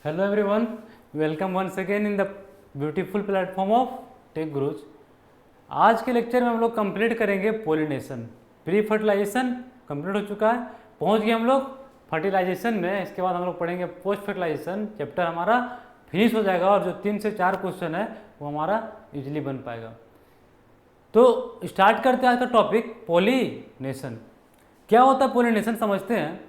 Hello everyone, welcome once again in the beautiful platform of tech gurus. आज के lecture में हम लोग कंप्लीट करेंगे पोलिनेशन। प्री फर्टिलाइजेशन कंप्लीट हो चुका है, पहुंच गए हम लोग फर्टिलाइजेशन में। इसके बाद हम लोग पढ़ेंगे पोस्ट फर्टिलाइजेशन। चैप्टर हमारा फिनिश हो जाएगा और जो 3 से 4 क्वेश्चन है वो हमारा इजीली बन पाएगा। तो स्टार्ट करते हैं आज का टॉपिक पोलिनेशन। क्या होता है पोलिनेशन समझते हैं।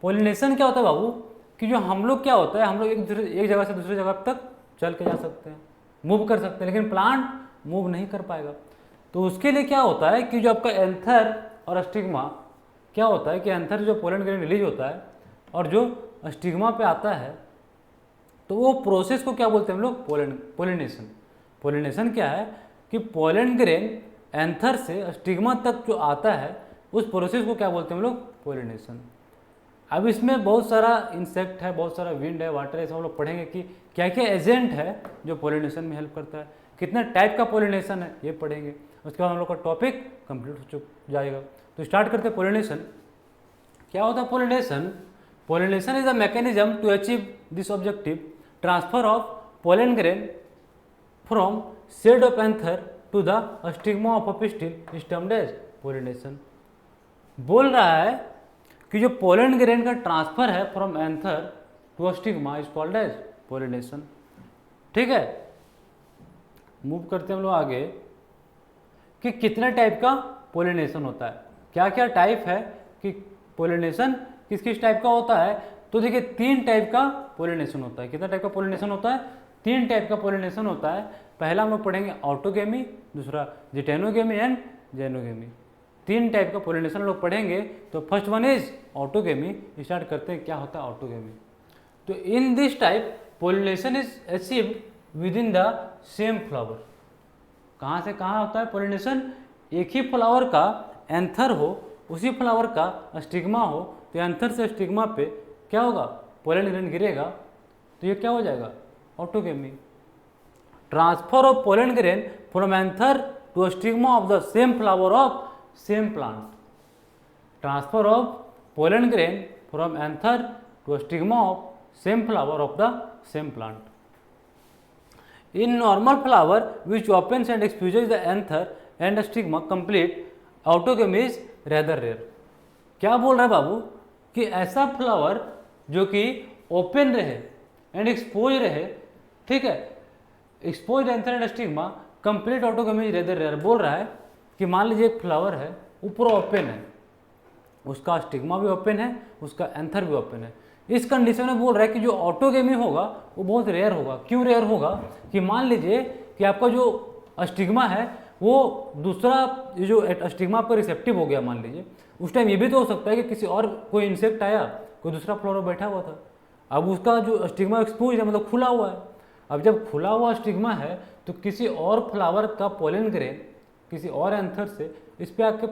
पोलिनेशन क्या होता है बाबू कि जो हम लोग क्या होता है, हम लोग एक जगह से दूसरी जगह तक चल के जा सकते हैं, मूव कर सकते हैं, लेकिन प्लांट मूव नहीं कर पाएगा। तो उसके लिए क्या होता है कि जो आपका एंथर और स्टिग्मा क्या होता है कि एंथर जो पोलन ग्रेन रिलीज होता है और जो स्टिग्मा पे आता है, तो वो प्रोसेस को क्या बोलते हैं हम लोग, पोलिनेशन। पोलिनेशन क्या है कि पोलन ग्रेन एंथर से स्टिग्मा तक जो आता है उस प्रोसेस को क्या बोलते हैं हम लोग, पोलिनेशन। अब इसमें बहुत सारा इंसेक्ट है, बहुत सारा विंड है, वाटर है, सब हम लोग पढ़ेंगे कि क्या क्या एजेंट है जो पोलिनेशन में हेल्प करता है, कितने टाइप का पोलिनेशन है ये पढ़ेंगे। उसके बाद हम लोग का टॉपिक कंप्लीट हो जाएगा। तो स्टार्ट करते हैं पोलिनेशन। क्या होता है pollination? Pollination is a mechanism to achieve this objective, transfer of pollen grain from said of anther to the stigma of a pistil is termed as pollination. बोल रहा है कि जो पोलन ग्रेन का ट्रांसफर है from anther to stigma is called as pollination. ठीक है, move करते हैं हम लोग आगे कि कितने टाइप का पोलिनेशन होता है, क्या क्या टाइप है कि पोलिनेशन किस किस टाइप का होता है। तो देखिए 3 टाइप का पोलिनेशन होता है। कितना टाइप का पोलिनेशन होता है? 3 टाइप का पोलिनेशन होता है। पहला हम लोग पढ़ेंगे ऑटोगेमी, दूसरा जिटेनोगेमी एंड जेनोगेमी। 3 टाइप का पोलिनेशन लोग पढ़ेंगे। तो first one is autogamy. Start करते हैं क्या होता है ऑटोगेमी। तो इन this type pollination is achieved with in the same flower. कहाँ से कहाँ होता है पोलिनेशन? एक ही फ्लावर का एंथर हो, उसी फ्लावर का स्टिग्मा हो, तो एंथर से स्टिग्मा पे क्या होगा, पोलन ग्रेन गिरेगा, तो ये क्या हो जाएगा, autogamy. Transfer of pollen grain from anther to stigma of the same flower of same plant. Transfer of pollen grain from anther to stigma of same flower of the same plant. In normal flower which opens and exfuses the anther and stigma complete, autogamy is rather rare. क्या बोल रहा है बाबू कि ऐसा flower जो कि open रहे and expose रहे, ठीक है, expose anther and stigma, complete autogamy is rather rare. बोल रहा है कि मान लीजिए एक फ्लावर है, ऊपर ओपन है, उसका स्टिग्मा भी ओपन है, उसका एंथर भी ओपन है। इस कंडीशन में बोल रहा है कि जो ऑटोगेमी होगा वो बहुत रेयर होगा। क्यों रेयर होगा? कि मान लीजिए कि आपका जो स्टिग्मा है वो दूसरा, ये जो स्टिग्मा आपका रिसेप्टिव हो गया, मान लीजिए उस टाइम ये भी तो हो सकता है कि किसी और कोई इंसेक्ट आया, कोई दूसरा फ्लावर बैठा हुआ था, अब उसका जो स्टिग्मा एक्सपोज है, मतलब खुला हुआ है। अब जब खुला हुआ स्टिग्मा है तो किसी और फ्लावर का पोलन ग्रेन किसी और एंथर से इस पे आके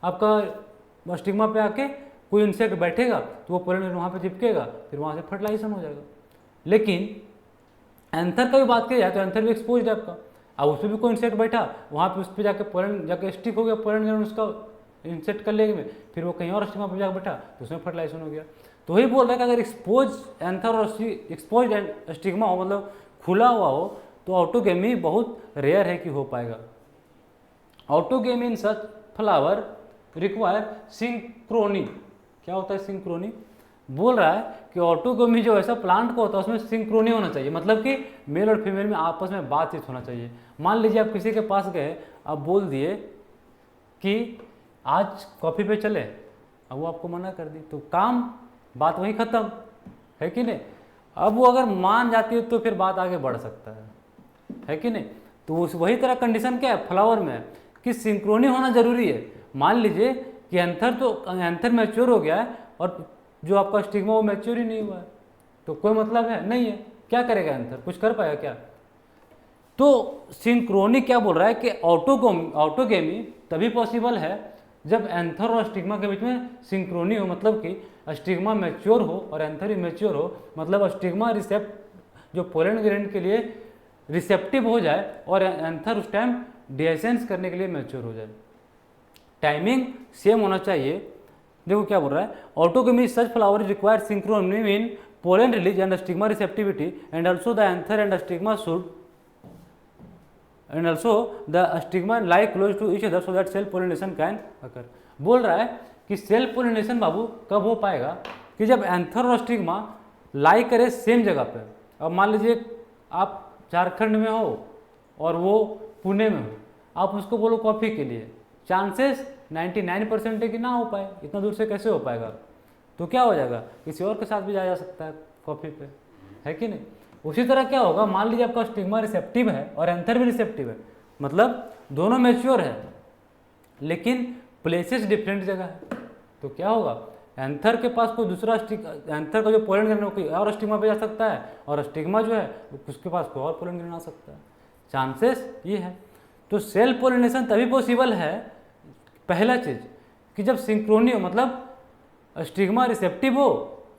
आपका स्टिग्मा पे आके कोई इंसेक्ट बैठेगा तो वो पोलन ग्रेन वहाँ पे चिपकेगा, फिर वहाँ से फर्टिलाइजेशन हो जाएगा। लेकिन एंथर का भी बात की जाए तो एंथर भी एक्सपोज है आपका, अब उस पर भी कोई इंसेक्ट बैठा, वहाँ पे उस पर जाके पोलन जाके स्टिक हो गया, पोलन ग्रेन उसका इंसेक्ट कर लेंगे में, फिर वो कहीं और स्टिग्मा पर जाकर बैठा तो उसमें फर्टिलाइजेशन हो गया। तो वही बोल रहा है कि अगर एक्सपोज एंथर और एक्सपोज स्टिग्मा हो, मतलब खुला हुआ हो, तो ऑटोगेमी बहुत रेयर है कि हो पाएगा। ऑटोगेमी इन सच फ्लावर रिक्वायर सिंक्रोनी। क्या होता है सिंक्रोनी? बोल रहा है कि ऑटोगेमी जो ऐसा प्लांट को होता है उसमें सिंक्रोनी होना चाहिए, मतलब कि मेल और फीमेल में आपस में बातचीत होना चाहिए। मान लीजिए आप किसी के पास गए, आप बोल दिए कि आज कॉफ़ी पे चले, अब वो आपको मना कर दी, तो काम बात वहीं ख़त्म है कि नहीं। अब वो अगर मान जाती है तो फिर बात आगे बढ़ सकता है कि नहीं। तो उस वही तरह कंडीशन क्या है फ्लावर में कि सिंक्रोनी होना जरूरी है। मान लीजिए कि एंथर मैच्योर हो गया है और जो आपका स्टिग्मा वो मैच्योर ही नहीं हुआ है, तो कोई मतलब है नहीं है। क्या करेगा एंथर? कुछ कर पाएगा क्या? तो सिंक्रोनी क्या बोल रहा है कि ऑटोगेमी तभी पॉसिबल है जब एंथर और स्टिग्मा के बीच में सिंक्रोनी हो, मतलब कि स्टिग्मा मैच्योर हो और एंथर भी मैच्योर हो, मतलब स्टिग्मा जो पोलन ग्रेन के लिए रिसेप्टिव हो जाए और एंथर उस टाइम डिएसेंस करने के लिए मैच्योर हो जाए। टाइमिंग सेम होना चाहिए। देखो क्या बोल रहा है, autogamy such flower require synchrony in pollen release and stigma receptivity, and also the anther and stigma should, and also the stigma lie close to each other so that self pollination can occur। बोल रहा है कि self pollination बाबू कब हो पाएगा कि जब anther और स्टिग्मा लाई करे सेम जगह पे। अब मान लीजिए आप झारखंड में हो और वो पुणे में हो, आप उसको बोलो कॉफ़ी के लिए, चांसेस 99% है कि ना हो पाए, इतना दूर से कैसे हो पाएगा। तो क्या हो जाएगा, किसी और के साथ भी जाया जा सकता है कॉफ़ी पे, है कि नहीं। उसी तरह क्या होगा, मान लीजिए आपका स्टिग्मा रिसेप्टिव है और एंथर भी रिसेप्टिव है, मतलब दोनों मैच्योर है लेकिन प्लेसेस डिफरेंट जगह है। तो क्या होगा, एंथर के पास कोई दूसरा एंथर का जो पोलन ग्रेन कोई और स्टिग्मा पे जा सकता है और स्टिग्मा जो है उसके पास कोई और पोलन ग्रेन आ सकता है, चांसेस ये है। तो सेल्फ पोलिनेशन तभी पॉसिबल है, पहला चीज़ कि जब सिंक्रोनी हो, मतलब स्टिग्मा रिसेप्टिव हो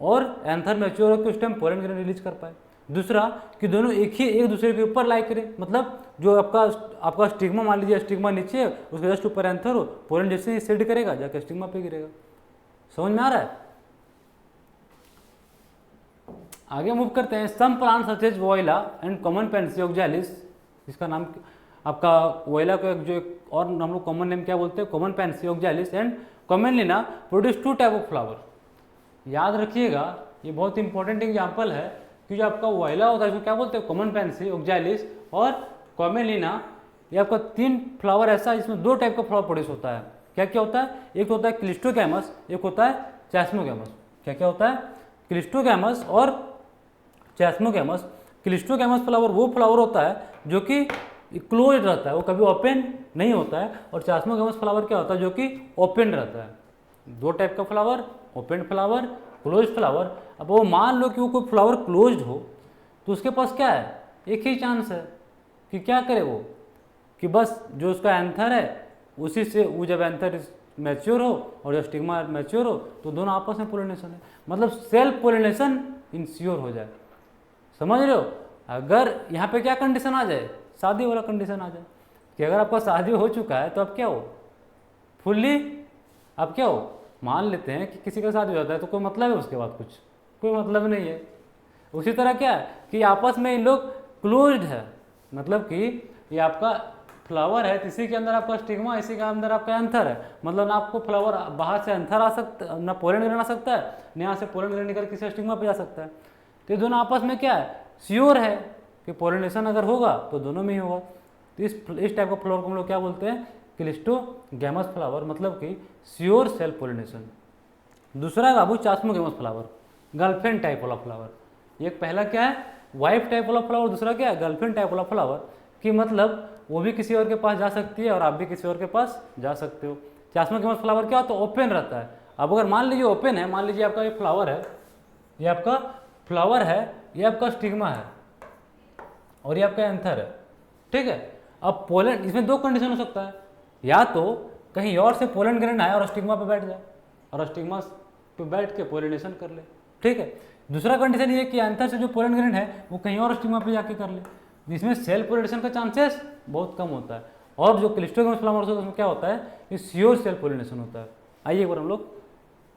और एंथर मैच्योर हो कि उस टाइम पोलन ग्रेन रिलीज कर पाए। दूसरा कि दोनों एक दूसरे के ऊपर लाई करें, मतलब जो आपका स्टिग्मा, मान लीजिए स्टिग्मा नीचे है, उसके जस्ट ऊपर एंथर हो, पोलन जैसे ही सेड करेगा जाके स्टिग्मा पे गिरेगा। समझ में आ रहा है। आगे मूव करते हैं। Some plants such as viola and common pansy oxalis, इसका नाम आपका वोइला को जो और हम लोग कॉमन नेम क्या बोलते हैं, कॉमन पेंसी ऑक्जालिस एंड कॉमनली ना प्रोड्यूस 2 टाइप ऑफ फ्लावर। याद रखिएगा ये बहुत इंपॉर्टेंट एग्जाम्पल है कि जो आपका वोइला होता है इसको क्या बोलते हैं, कॉमन पेंसी ऑक्जालिस, और कॉमनलीना ये आपका 3 फ्लावर ऐसा है जिसमें 2 टाइप का फ्लावर प्रोड्यूस होता है। क्या क्या होता है, एक होता है क्लिस्टोगैमस, एक होता है चैस्मोगैमस। क्या क्या होता है, क्लिस्टोगैमस और चैस्मोगैमस। क्लिस्टोगैमस फ्लावर वो फ्लावर होता है जो कि क्लोज रहता है, वो कभी ओपन नहीं होता है, और चैस्मोगैमस फ्लावर क्या होता है जो कि ओपन रहता है। 2 टाइप का flower, open flower, close flower. अब वो मान लो कि वो कोई फ्लावर क्लोज्ड हो तो उसके पास क्या है, एक ही चांस है कि क्या करे वो, कि बस जो उसका एंथर है उसी से वो जब एंथर मैच्योर हो और जब स्टिग्मा मैच्योर हो तो दोनों आपस में पोलिनेशन है, मतलब सेल्फ पोलिनेशन इंश्योर हो जाए। समझ रहे हो। अगर यहाँ पे क्या कंडीशन आ जाए, शादी वाला कंडीशन आ जाए कि अगर आपका शादी हो चुका है तो अब क्या हो, फुल्ली अब क्या हो, मान लेते हैं कि किसी का शादी हो जाता है तो कोई मतलब है उसके बाद, कुछ कोई मतलब नहीं है। उसी तरह क्या है कि आपस में इन लोग क्लोज्ड है, मतलब कि ये आपका फ्लावर है, इसी के अंदर आपका स्टिग्मा, इसी के अंदर आपका एंथर है, मतलब ना आपको फ्लावर बाहर से एंथर आ सकता, ना पोलन ग्रेन आ सकता है, न यहाँ से पोलन ग्रेन निकल किसी स्टिग्मा पे जा सकता है। तो ये दोनों आपस में क्या है, श्योर है कि पोलिनेशन अगर होगा तो दोनों में ही होगा। तो इस टाइप का फ्लावर को हम लोग क्या बोलते हैं, क्लिस्टोगैमस फ्लावर, मतलब कि श्योर सेल्फ पोलिनेशन। दूसरा है बाबू चैस्मोगैमस फ्लावर, गर्लफ्रेंड टाइप वाला फ्लावर। एक पहला क्या है, वाइफ टाइप वाला फ्लावर, दूसरा क्या है, गर्लफ्रेंड टाइप वाला फ्लावर, कि मतलब वो भी किसी और के पास जा सकती है और आप भी किसी और के पास जा सकते हो। चैस्मोगैमस फ्लावर क्या होता है, ओपन रहता है। अब अगर मान लीजिए ओपन है, मान लीजिए आपका ये फ्लावर है, ये आपका फ्लावर है, ये आपका स्टिग्मा है और ये आपका एंथर है, ठीक है। अब पोलन, इसमें 2 कंडीशन हो सकता है, या तो कहीं और से पोलन ग्रेन आए और स्टिग्मा पे बैठ जाए और स्टिग्मा पे बैठ के पोलिनेशन कर ले, ठीक है। दूसरा कंडीशन ये कि एंथर से जो पोलन ग्रेन है वो कहीं और स्टिग्मा पे जाके कर ले, जिसमें सेल्फ पोलिनेशन का चांसेस बहुत कम होता है। और जो क्लिस्टोगैमस फ्लावर होता है उसमें क्या होता है, ये श्योर सेल्फ पोलिनेशन होता है। आइए एक बार हम लोग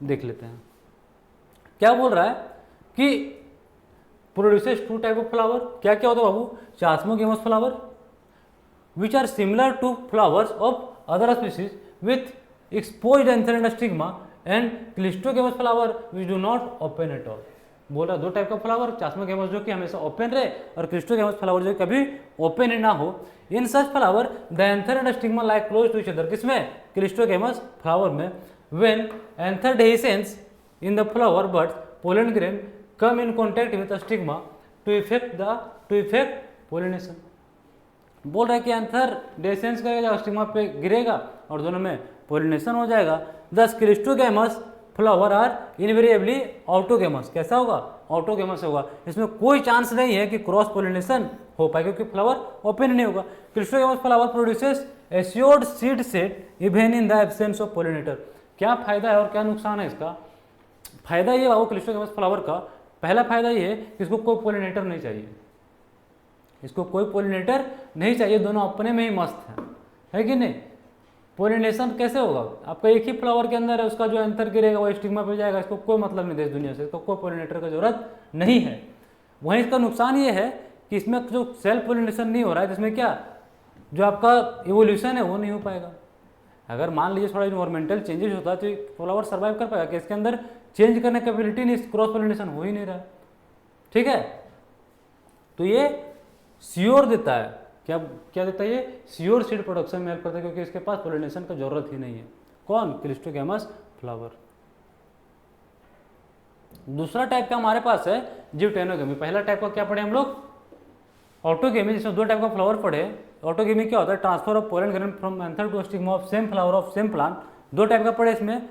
देख लेते हैं। क्या बोल रहा है कि प्रोड्यूसेस 2 टाइप ऑफ फ्लावर। क्या क्या होता है बाबू, chasmogamous flower which are similar to flowers of other species with exposed anther and stigma, and cleistogamous flower which do not open at all। बोल रहा 2 टाइप का फ्लावर, चैस्मोगैमस जो कि हमेशा ओपन रहे और क्लिस्टोगैमस फ्लावर जो कभी ओपन ही ना हो। In such flower the anther and stigma lie close to each other, किसमें, क्लिस्टोगैमस फ्लावर में। When anther dehiscence in the flower but pollen grain come in contact with stigma to effect pollination. बोल रहा है कि anther dehiscence करेगा, stigma पे गिरेगा और दोनों में पोलिनेशन हो जाएगा। दस क्लिस्टोगैमस फ्लावर आर इनवेरिएबली ऑटोगैमस। कैसा होगा, ऑटोगैमस होगा, इसमें कोई चांस नहीं है कि क्रॉस पोलिनेशन हो पाए क्योंकि फ्लावर ओपन नहीं होगा। Cleistogamous flower produces assured seed set even in the absence of pollinator. क्या फायदा है और क्या नुकसान है इसका। फायदा ये बाबू क्लिस्टोगैमस फ्लावर का, पहला फायदा ये है कि इसको कोई पोलिनेटर नहीं चाहिए, इसको कोई पोलिनेटर नहीं चाहिए, दोनों अपने में ही मस्त है कि नहीं। पोलिनेशन कैसे होगा, आपका एक ही फ्लावर के अंदर है, उसका जो एंथर गिरेगा वो स्टिग्मा पे जाएगा, इसको कोई मतलब नहीं देश दुनिया से, तो कोई पोलिनेटर की जरूरत नहीं है। वहीं इसका नुकसान ये है कि इसमें जो सेल्फ पोलिनेशन नहीं हो रहा है, जिसमें क्या जो आपका इवोल्यूशन है वो नहीं हो पाएगा। अगर मान लीजिए थोड़ा इन्वायरमेंटल चेंजेस होता है तो फ्लावर सर्वाइव कर पाएगा कि इसके अंदर चेंज करने की एबिलिटी नहीं, क्रॉस पोलिनेशन हो ही नहीं रहा। ठीक है, तो ये श्योर देता है, क्या क्या देता है ये, श्योर सीड प्रोडक्शन में हेल्प करता है, क्योंकि इसके पास पोलिनेशन की जरूरत ही नहीं है। कौन, क्लिस्टोगैमस फ्लावर। दूसरा टाइप का हमारे पास है जियोटेनोगेमी। पहला टाइप का क्या पढ़े हम लोग, ऑटोगेमी, जिसमें दो टाइप का फ्लावर पढ़े। ऑटोगेमी क्या होता है, transfer of pollen grain from anther to stigma of same flower of same plant. दो टाइप का पढ़े इसमें,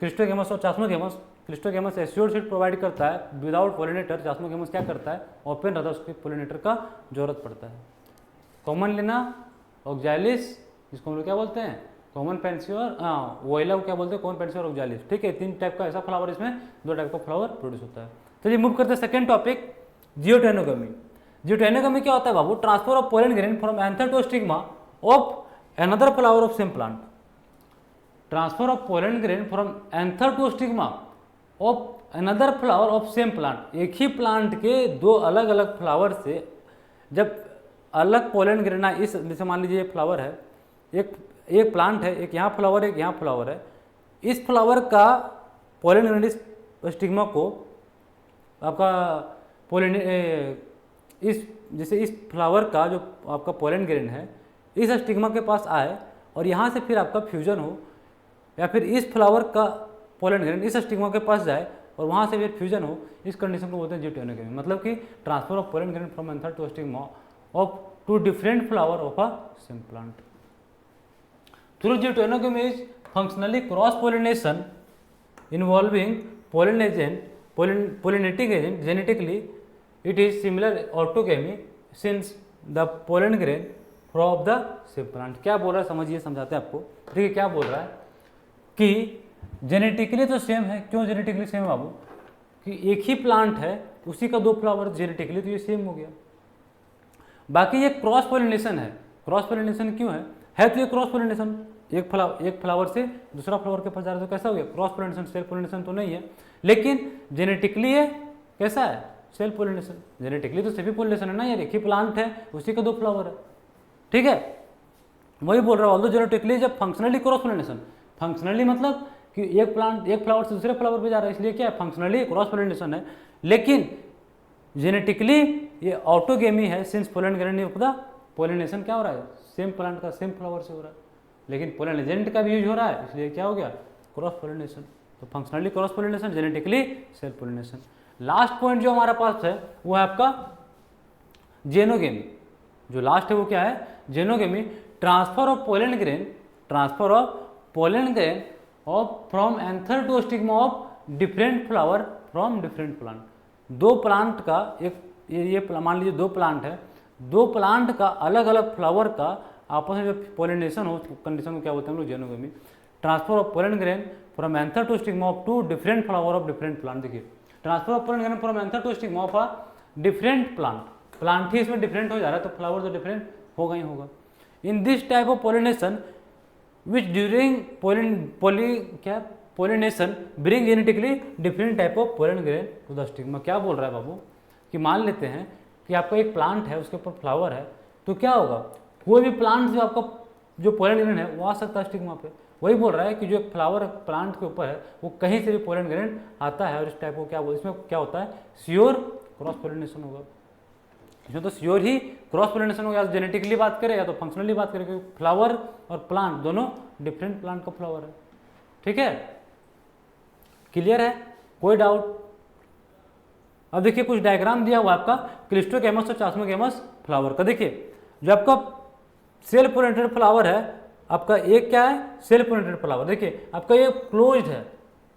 क्लिस्टोगैमस और chasmogamous. Cleistogamous assured seed provide करता है विदाउट पोलिनेटर, चास्मोगेमस क्या करता है, ओपन रहता है, उसके पोलिनेटर का जरूरत पड़ता है। कॉमन लेना ऑक्जाइलिस, जिसको हम लोग क्या बोलते हैं, कॉमन पेंसियोर, वोइला को क्या बोलते हैं, कॉमन पेंसियोर ऑक्जाइलिस। ठीक है, तीन टाइप का ऐसा फ्लावर, इसमें दो टाइप का फ्लावर प्रोड्यूस होता है। चलिए मूव करते हैं सेकंड टॉपिक, जियोटेनोगेमी। जियोटेनोगेमी क्या होता है बाबू, transfer of pollen grain from anther to stigma of another flower of same plant. Transfer of pollen grain from anther to stigma of another flower of same plant. एक ही plant के दो अलग अलग फ्लावर से जब अलग पोलन ग्रेन, इस जैसे मान लीजिए फ्लावर है, एक प्लांट है, एक यहाँ फ्लावर है, एक यहाँ फ्लावर है, इस फ्लावर का पोलन ग्रेन इस स्टिग्मा को आपका पोलन, इस जैसे इस फ्लावर का जो आपका पोलन ग्रेन है इस स्टिग्मा के पास आए और यहाँ से फिर आपका फ्यूजन हो, या फिर इस फ्लावर का पोलन ग्रेन इस स्टिग्मा के पास जाए और वहाँ से फिर फ्यूजन हो, इस कंडीशन को बोलते हैं जियोटेनोगेमी। मतलब कि transfer of pollen grain from anther to stigma of two different flower of a same plant. Through geitonogamy is functionally cross pollination involving pollen agent, pollinating agent genetically. It is similar orthogamy since the pollen grain from the same plant। क्या बोल रहा है समझिए, समझाते हैं आपको। देखिए क्या बोल रहा है कि जेनेटिकली तो सेम है। क्यों जेनेटिकली सेम बाबू, कि एक ही प्लांट है, उसी का दो फ्लावर, जेनेटिकली तो ये सेम हो गया। बाकी ये क्रॉस पोलिनेशन है। क्रॉस पोलिनेशन क्यों है तो ये क्रॉस पोलिनेशन, एक फ्लावर से दूसरा फ्लावर के पास जा रहा है तो कैसा हो गया, क्रॉस पोलिनेशन। सेल्फ पोलिनेशन तो नहीं है, लेकिन जेनेटिकली ये कैसा है, सेल्फ पोलिनेशन। जेनेटिकली तो सभी पोलिनेशन है ना यार, एक ही प्लांट है, उसी के दो फ्लावर है। ठीक है, वही बोल रहा हूँ। ऑल्दो जेनेटिकली जब फंक्शनली क्रॉस पोलिनेशन, फंक्शनली मतलब कि एक प्लांट एक फ्लावर से दूसरे फ्लावर पे जा रहा है, इसलिए क्या है, फंक्शनली क्रॉस पोलिनेशन है। लेकिन जेनेटिकली ये ऑटोगेमी है, since pollen grain of the pollination क्या हो रहा है, सेम प्लांट का सेम फ्लावर से हो रहा है, लेकिन पोलन एजेंट का भी यूज हो रहा है, इसलिए क्या हो गया, क्रॉस पोलिनेशन। तो functionally cross pollination, genetically self pollination. Last point जो हमारा पास है वो है आपका जेनोगेमी। जो लास्ट है वो क्या है, xenogamy. Transfer of pollen grain, transfer of pollen grain of from anther to stigma of different flower from different plant. दो प्लांट का एक ये मान लीजिए दो प्लांट है, दो प्लांट का अलग अलग फ्लावर का आपस में जो पोलिनेशन हो, कंडीशन को क्या बोलते हैं हम लोग, xenogamy. Transfer of pollen grain from anther to stigma of two different flower of different plant. देखिए transfer of pollen grain from anther to stigma of a different plant, plant ही इसमें डिफरेंट हो जा रहा है तो फ्लावर तो different होगा ही होगा। In this type of pollination which during pollination bring genetically different type of pollen grain to the stigma. क्या बोल रहा है बाबू, कि मान लेते हैं कि आपका एक प्लांट है, उसके ऊपर फ्लावर है, तो क्या होगा, कोई भी प्लांट जो आपका जो पोलन ग्रेन है वो आ सकता है स्टिग्मा पे। वही बोल रहा है कि जो फ्लावर प्लांट के ऊपर है वो कहीं से भी पोलन ग्रेन आता है, और इस टाइप को क्या बोल, इसमें क्या होता है, श्योर क्रॉस पोलिनेशन होगा। इसमें तो श्योर ही क्रॉस पोलिनेशन होगा, या जेनेटिकली बात करें या तो फंक्शनली बात करें, क्योंकि फ्लावर और प्लांट दोनों डिफरेंट प्लांट का फ्लावर है। ठीक है, क्लियर है, कोई डाउट। अब देखिए कुछ डायग्राम दिया हुआ आपका क्लिस्टोगैमस और चास्मोगैमस फ्लावर का। देखिए जो आपका सेल्फ पोलिनेटेड फ्लावर है, आपका एक क्या है, सेल्फ पोलिनेटेड फ्लावर। देखिए आपका ये क्लोज्ड है,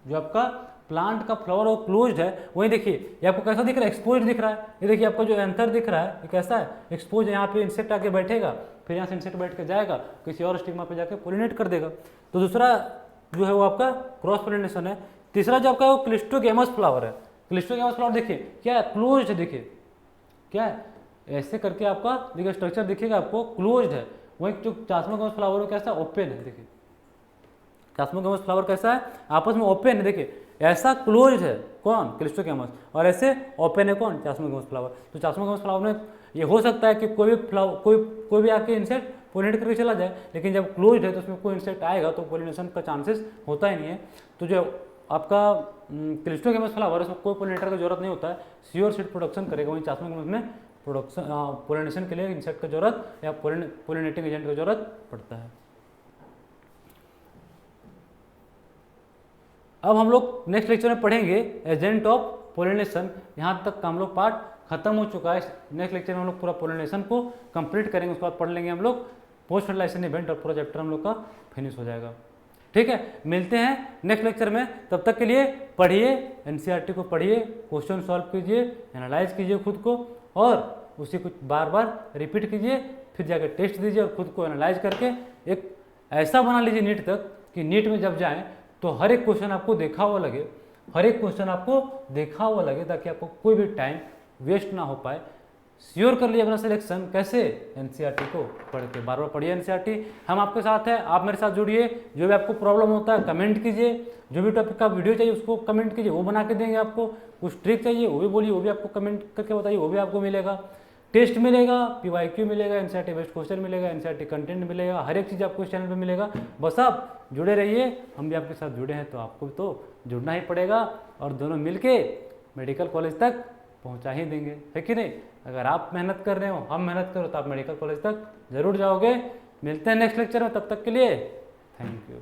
जो आपका प्लांट का फ्लावर वो क्लोज्ड है। वहीं देखिए ये आपको कैसा दिख रहा है, एक्सपोज दिख रहा है। ये देखिए आपका जो एंथर दिख रहा है ये कैसा है, एक्सपोज है। यहाँ पे इंसेक्ट आके बैठेगा, फिर यहाँ से इंसेक्ट बैठ के जाएगा, किसी और स्टिग्मा पे जाके पोलिनेट कर देगा। तो दूसरा जो है वो आपका क्रॉस पोलिनेशन है। तीसरा जो आपका वो क्लिस्टोगैमस फ्लावर है। क्लिस्टोगैमस फ्लावर देखिए क्या है, क्लोज्ड है। देखिए क्या है, ऐसे करके आपका देखिए स्ट्रक्चर दिखेगा आपको, क्लोज्ड है। वहीं जो चास्मोगैमस फ्लावर है कैसा, ओपन है। देखिए चास्मोगेमस फ्लावर कैसा है, आपस में ओपन है, देखिए ऐसा क्लोज है कौन, क्लिस्टोगेमस, और ऐसे ओपन है कौन, चास्मोगेमस फ्लावर। तो चास्मोगेमस फ्लावर में ये हो सकता है कि कोई भी फ्लावर कोई भी आके इंसेक्ट पोलिनेट करके चला जाए, लेकिन जब क्लोज है तो उसमें कोई इंसेक्ट आएगा तो पोलिनेशन का चांसेस होता ही नहीं है। तो जो आपका क्लिस्टोगेमस फ्लावर है उसमें कोई पोलिनेटर की जरूरत नहीं होता है, श्योर सीड प्रोडक्शन करेगा। वहीं चास्मोगेमस में प्रोडक्शन पोलिनेशन के लिए इंसेक्ट की जरूरत या पोलिनेटिंग एजेंट की जरूरत पड़ता है। अब हम लोग नेक्स्ट लेक्चर में पढ़ेंगे एजेंट ऑफ पोलिनेशन। यहाँ तक का हम लोग पार्ट खत्म हो चुका है। नेक्स्ट लेक्चर में हम लोग पूरा पोलिनेशन को कंप्लीट करेंगे, उसके बाद पढ़ लेंगे हम लोग पोस्ट फर्टिलाइजेशन इवेंट, और पूरा चैप्टर हम लोग का फिनिश हो जाएगा। ठीक है, मिलते हैं नेक्स्ट लेक्चर में। तब तक के लिए पढ़िए, एनसीईआरटी को पढ़िए, क्वेश्चन सॉल्व कीजिए, एनालाइज कीजिए खुद को, और उसी को बार बार रिपीट कीजिए, फिर जाकर टेस्ट दीजिए और खुद को एनालाइज करके एक ऐसा बना लीजिए नीट तक कि नीट में जब जाएँ तो हर एक क्वेश्चन आपको देखा हुआ लगे, हर एक क्वेश्चन आपको देखा हुआ लगे, ताकि आपको कोई भी टाइम वेस्ट ना हो पाए। श्योर कर लिए अपना सिलेक्शन कैसे, एनसीईआरटी को पढ़ के। बार बार पढ़िए एनसीईआरटी, हम आपके साथ हैं, आप मेरे साथ जुड़िए। जो भी आपको प्रॉब्लम होता है कमेंट कीजिए, जो भी टॉपिक का वीडियो चाहिए उसको कमेंट कीजिए, वो बना के देंगे आपको। कुछ ट्रिक चाहिए वो भी बोलिए, वो भी आपको कमेंट करके बताइए, वो भी आपको मिलेगा। टेस्ट मिलेगा, PYQ मिलेगा, एनसीईआरटी बेस्ड क्वेश्चन मिलेगा, एनसीईआरटी कंटेंट मिलेगा, हर एक चीज़ आपको इस चैनल पे मिलेगा। बस आप जुड़े रहिए, हम भी आपके साथ जुड़े हैं, तो आपको तो जुड़ना ही पड़ेगा, और दोनों मिलके मेडिकल कॉलेज तक पहुंचा ही देंगे, है कि नहीं। अगर आप मेहनत कर रहे हो, हम मेहनत करो, तो आप मेडिकल कॉलेज तक जरूर जाओगे। मिलते हैं नेक्स्ट लेक्चर में, तब तक के लिए थैंक यू।